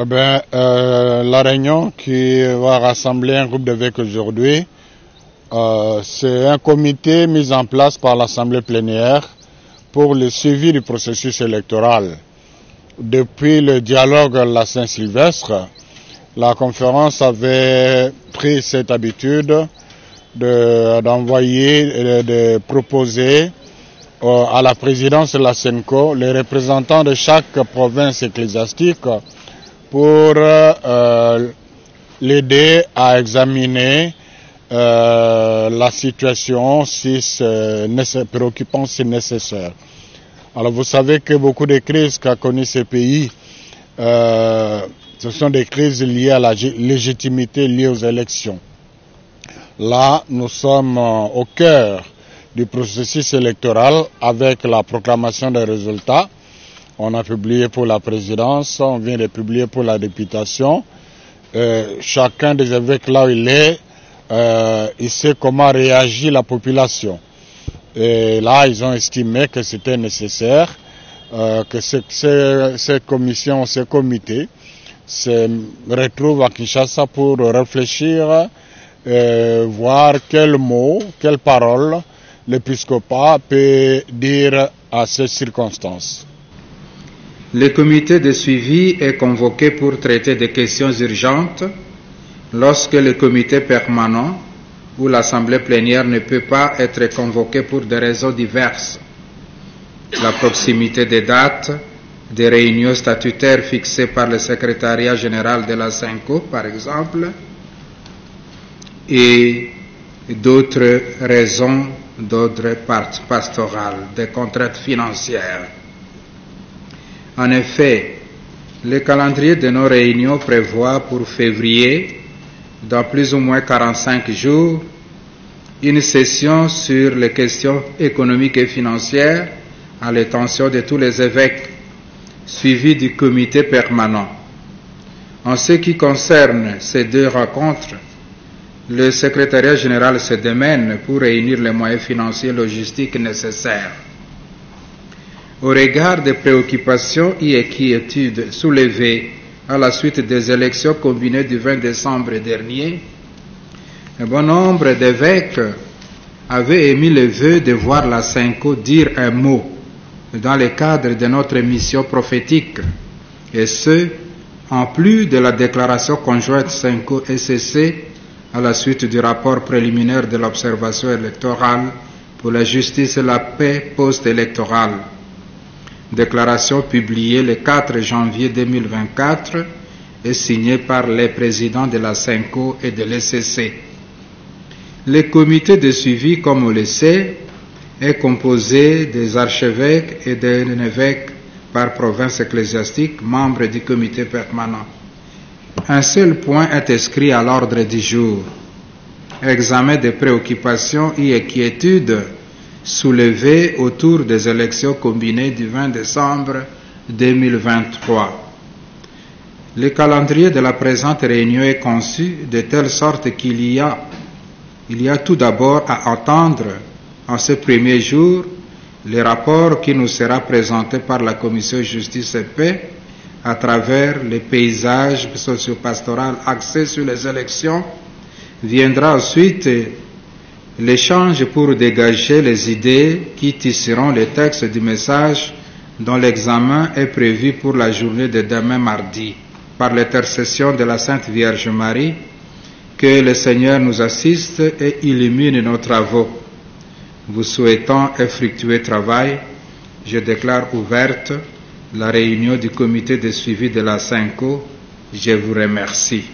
La réunion qui va rassembler un groupe d'évêques aujourd'hui, c'est un comité mis en place par l'Assemblée plénière pour le suivi du processus électoral. Depuis le dialogue à la Saint-Sylvestre, la conférence avait pris cette habitude d'envoyer, de proposer à la présidence de la SENCO les représentants de chaque province ecclésiastique pour l'aider à examiner la situation si c'est préoccupant, si nécessaire. Alors vous savez que beaucoup de crises qu'a connues ces pays, ce sont des crises liées à la légitimité, liées aux élections. Là, nous sommes au cœur du processus électoral avec la proclamation des résultats. On a publié pour la présidence, on vient de publier pour la députation. Chacun des évêques là où il est, il sait comment réagit la population. Et là, ils ont estimé que c'était nécessaire que ces commissions, ces comités se retrouvent à Kinshasa pour réfléchir, voir quels mots, quelles paroles l'épiscopat peut dire à ces circonstances. Le comité de suivi est convoqué pour traiter des questions urgentes lorsque le comité permanent ou l'assemblée plénière ne peut pas être convoqué pour des raisons diverses. La proximité des dates, des réunions statutaires fixées par le secrétariat général de la SENCO, par exemple, et d'autres raisons d'ordre pastoral, des contraintes financières. En effet, le calendrier de nos réunions prévoit pour février, dans plus ou moins 45 jours, une session sur les questions économiques et financières à l'attention de tous les évêques, suivie du comité permanent. En ce qui concerne ces deux rencontres, le secrétariat général se démène pour réunir les moyens financiers et logistiques nécessaires. Au regard des préoccupations et inquiétudes soulevées à la suite des élections combinées du 20 décembre dernier, un bon nombre d'évêques avaient émis le vœu de voir la SENCO dire un mot dans le cadre de notre mission prophétique, et ce, en plus de la déclaration conjointe SENCO-ECC à la suite du rapport préliminaire de l'observation électorale pour la justice et la paix post-électorale. Déclaration publiée le 4 janvier 2024 et signée par les présidents de la SENCO et de l'ECC. Le comité de suivi, comme on le sait, est composé des archevêques et d'un évêque par province ecclésiastique, membres du comité permanent. Un seul point est inscrit à l'ordre du jour: examen des préoccupations et inquiétudes soulevées autour des élections combinées du 20 décembre 2023. Le calendrier de la présente réunion est conçu de telle sorte qu'il y a tout d'abord à entendre en ce premier jour le rapport qui nous sera présenté par la Commission Justice et Paix à travers les paysages socio-pastoral axés sur les élections. Viendra ensuite l'échange pour dégager les idées qui tisseront les textes du message dont l'examen est prévu pour la journée de demain mardi. Par l'intercession de la Sainte Vierge Marie, que le Seigneur nous assiste et illumine nos travaux. Vous souhaitant un fructueux travail, je déclare ouverte la réunion du comité de suivi de la SENCO. Je vous remercie.